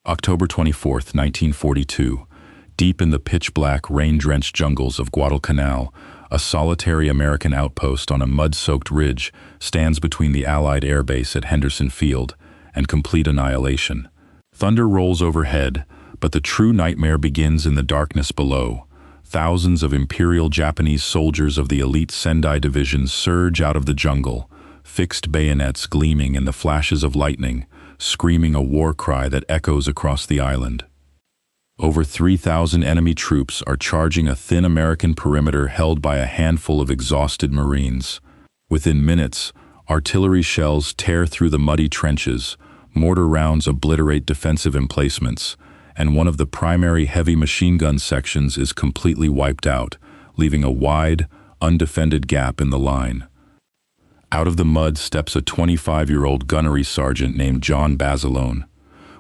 October 24th, 1942. Deep in the pitch-black, rain-drenched jungles of Guadalcanal, a solitary American outpost on a mud-soaked ridge stands between the Allied air base at Henderson Field and complete annihilation. Thunder rolls overhead, but the true nightmare begins in the darkness below. Thousands of Imperial Japanese soldiers of the elite Sendai Division surge out of the jungle, fixed bayonets gleaming in the flashes of lightning, screaming a war cry that echoes across the island. Over 3,000 enemy troops are charging a thin American perimeter held by a handful of exhausted Marines. Within minutes, artillery shells tear through the muddy trenches, mortar rounds obliterate defensive emplacements, and one of the primary heavy machine gun sections is completely wiped out, leaving a wide, undefended gap in the line. Out of the mud steps a 25-year-old gunnery sergeant named John Basilone.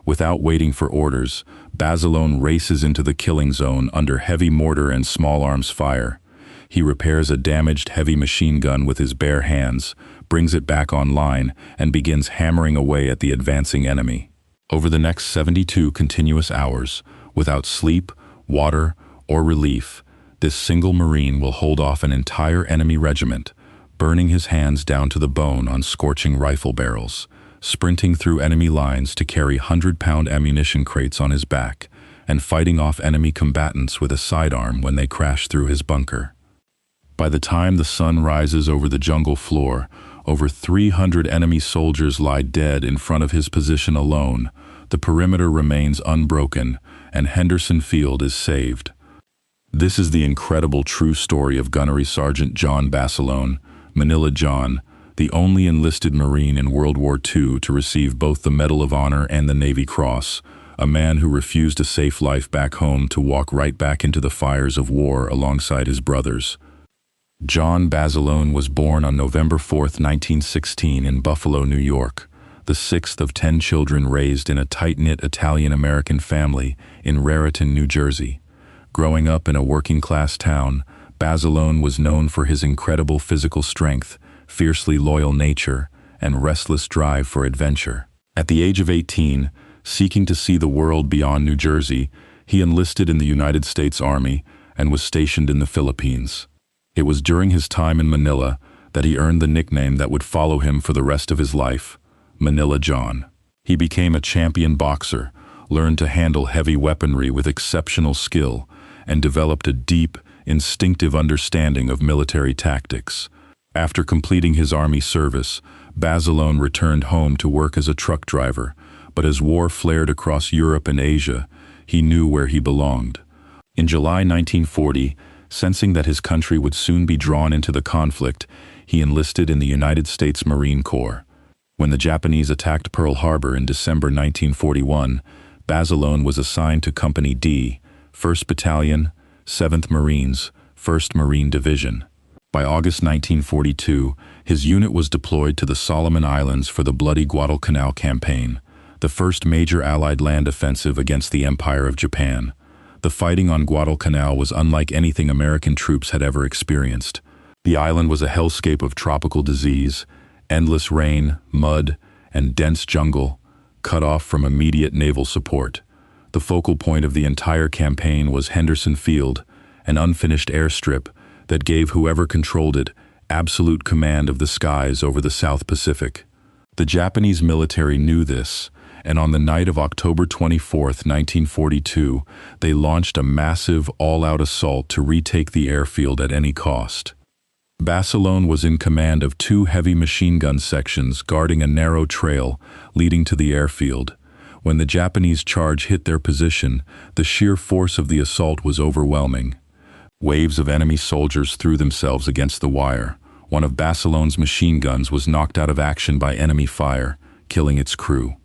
Without waiting for orders, Basilone races into the killing zone under heavy mortar and small arms fire. He repairs a damaged heavy machine gun with his bare hands, brings it back online, and begins hammering away at the advancing enemy. Over the next 72 continuous hours, without sleep, water, or relief, this single Marine will hold off an entire enemy regiment, burning his hands down to the bone on scorching rifle barrels, sprinting through enemy lines to carry 100-pound ammunition crates on his back, and fighting off enemy combatants with a sidearm when they crash through his bunker. By the time the sun rises over the jungle floor, over 300 enemy soldiers lie dead in front of his position alone. The perimeter remains unbroken, and Henderson Field is saved. This is the incredible true story of Gunnery Sergeant John Basilone, Manila John, the only enlisted Marine in World War II to receive both the Medal of Honor and the Navy Cross, a man who refused a safe life back home to walk right back into the fires of war alongside his brothers. John Basilone was born on November 4, 1916 in Buffalo, New York, the sixth of 10 children raised in a tight-knit Italian-American family in Raritan, New Jersey. Growing up in a working-class town, Basilone was known for his incredible physical strength, fiercely loyal nature, and restless drive for adventure. At the age of 18, seeking to see the world beyond New Jersey, he enlisted in the United States Army and was stationed in the Philippines. It was during his time in Manila that he earned the nickname that would follow him for the rest of his life, Manila John. He became a champion boxer, learned to handle heavy weaponry with exceptional skill, and developed a deep, instinctive understanding of military tactics. After completing his army service, Basilone returned home to work as a truck driver, but as war flared across Europe and Asia, he knew where he belonged. In July 1940, sensing that his country would soon be drawn into the conflict, he enlisted in the United States Marine Corps. When the Japanese attacked Pearl Harbor in December 1941, Basilone was assigned to Company D, 1st Battalion, 7th Marines, 1st Marine Division. By August 1942, his unit was deployed to the Solomon Islands for the bloody Guadalcanal campaign, the first major Allied land offensive against the Empire of Japan. The fighting on Guadalcanal was unlike anything American troops had ever experienced. The island was a hellscape of tropical disease, endless rain, mud, and dense jungle, cut off from immediate naval support. The focal point of the entire campaign was Henderson Field, an unfinished airstrip that gave whoever controlled it absolute command of the skies over the South Pacific. The Japanese military knew this, and on the night of October 24, 1942, they launched a massive, all-out assault to retake the airfield at any cost. Basilone was in command of 2 heavy machine gun sections guarding a narrow trail leading to the airfield. When the Japanese charge hit their position, the sheer force of the assault was overwhelming. Waves of enemy soldiers threw themselves against the wire. One of Basilone's machine guns was knocked out of action by enemy fire, killing its crew.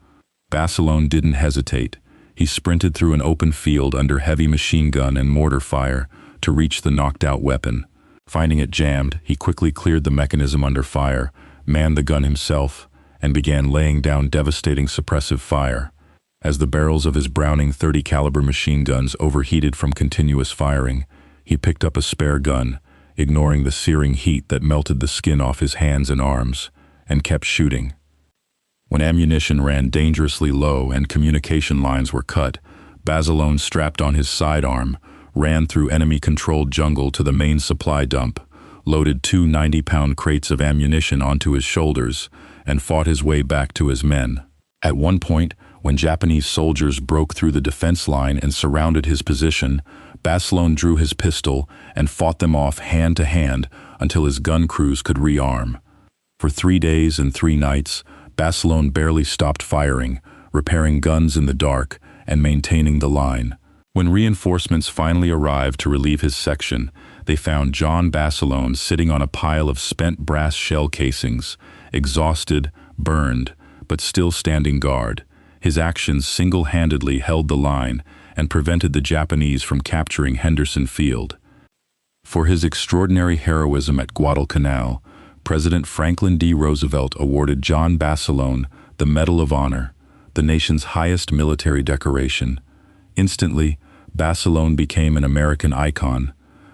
Basilone didn't hesitate. He sprinted through an open field under heavy machine gun and mortar fire to reach the knocked-out weapon. Finding it jammed, he quickly cleared the mechanism under fire, manned the gun himself, and began laying down devastating suppressive fire. As the barrels of his Browning .30 caliber machine guns overheated from continuous firing, he picked up a spare gun, ignoring the searing heat that melted the skin off his hands and arms, and kept shooting. When ammunition ran dangerously low and communication lines were cut, Basilone strapped on his sidearm, ran through enemy-controlled jungle to the main supply dump, loaded 2 90-pound crates of ammunition onto his shoulders, and fought his way back to his men. At one point, when Japanese soldiers broke through the defense line and surrounded his position, Basilone drew his pistol and fought them off hand to hand until his gun crews could rearm. For 3 days and 3 nights, Basilone barely stopped firing, repairing guns in the dark and maintaining the line. When reinforcements finally arrived to relieve his section, they found John Basilone sitting on a pile of spent brass shell casings, exhausted, burned, but still standing guard. His actions single-handedly held the line and prevented the Japanese from capturing Henderson Field. For his extraordinary heroism at Guadalcanal, President Franklin D. Roosevelt awarded John Basilone the Medal of Honor, the nation's highest military decoration. Instantly, Basilone became an American icon.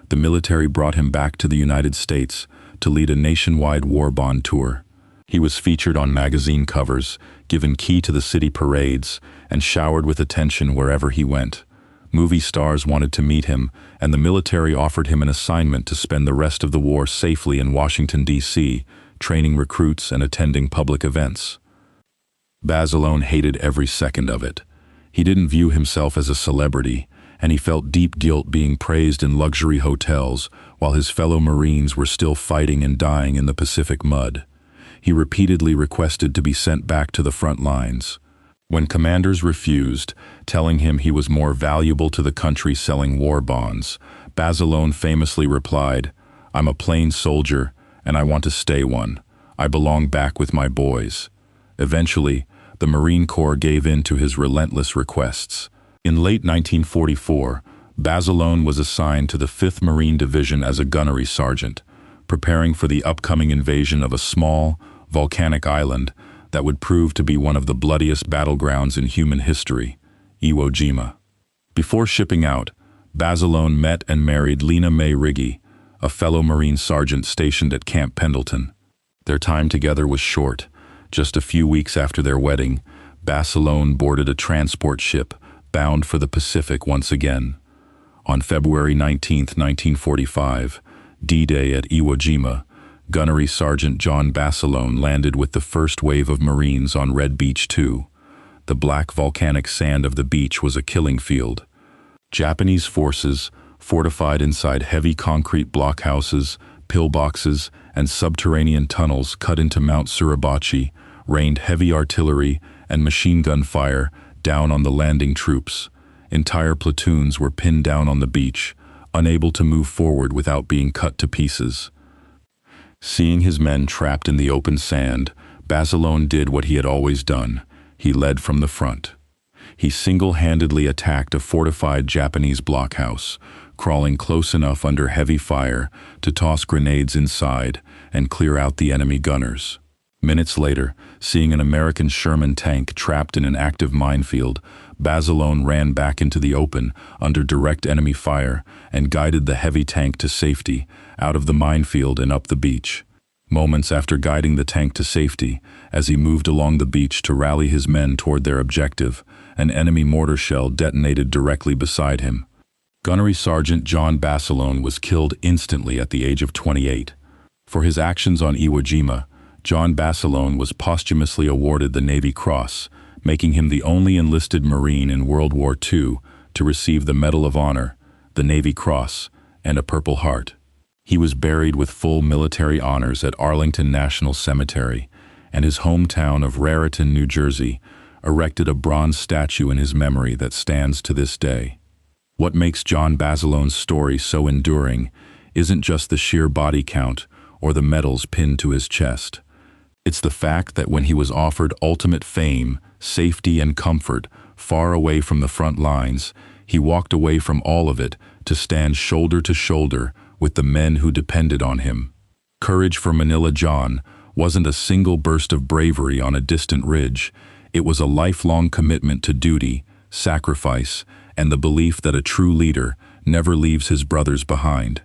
The military brought him back to the United States to lead a nationwide war bond tour. He was featured on magazine covers, given key to the city parades, and showered with attention wherever he went. Movie stars wanted to meet him, and the military offered him an assignment to spend the rest of the war safely in Washington, D.C., training recruits and attending public events. Basilone hated every second of it. He didn't view himself as a celebrity, and he felt deep guilt being praised in luxury hotels while his fellow Marines were still fighting and dying in the Pacific mud. He repeatedly requested to be sent back to the front lines. When commanders refused, telling him he was more valuable to the country selling war bonds, Basilone famously replied, "I'm a plain soldier, and I want to stay one. I belong back with my boys." Eventually, the Marine Corps gave in to his relentless requests. In late 1944, Basilone was assigned to the 5th Marine Division as a gunnery sergeant, preparing for the upcoming invasion of a small, volcanic island that would prove to be one of the bloodiest battlegrounds in human history, Iwo Jima. Before shipping out, Basilone met and married Lena Mae Riggy, a fellow Marine sergeant stationed at Camp Pendleton. Their time together was short. Just a few weeks after their wedding, Basilone boarded a transport ship bound for the Pacific once again. On February 19, 1945, D-Day at Iwo Jima, Gunnery Sergeant John Basilone landed with the first wave of Marines on Red Beach 2. The black volcanic sand of the beach was a killing field. Japanese forces, fortified inside heavy concrete blockhouses, pillboxes, and subterranean tunnels cut into Mount Suribachi, rained heavy artillery and machine gun fire down on the landing troops. Entire platoons were pinned down on the beach, unable to move forward without being cut to pieces. Seeing his men trapped in the open sand, Basilone did what he had always done. He led from the front. He single-handedly attacked a fortified Japanese blockhouse, crawling close enough under heavy fire to toss grenades inside and clear out the enemy gunners. Minutes later, seeing an American Sherman tank trapped in an active minefield, Basilone ran back into the open under direct enemy fire and guided the heavy tank to safety, out of the minefield and up the beach. Moments after guiding the tank to safety, as he moved along the beach to rally his men toward their objective, an enemy mortar shell detonated directly beside him. Gunnery Sergeant John Basilone was killed instantly at the age of 28. For his actions on Iwo Jima, John Basilone was posthumously awarded the Navy Cross, making him the only enlisted Marine in World War II to receive the Medal of Honor, the Navy Cross, and a Purple Heart. He was buried with full military honors at Arlington National Cemetery, and his hometown of Raritan, New Jersey, erected a bronze statue in his memory that stands to this day. What makes John Basilone's story so enduring isn't just the sheer body count or the medals pinned to his chest. It's the fact that when he was offered ultimate fame, safety, and comfort far away from the front lines, he walked away from all of it to stand shoulder to shoulder with the men who depended on him. Courage for Manila John wasn't a single burst of bravery on a distant ridge. It was a lifelong commitment to duty, sacrifice, and the belief that a true leader never leaves his brothers behind.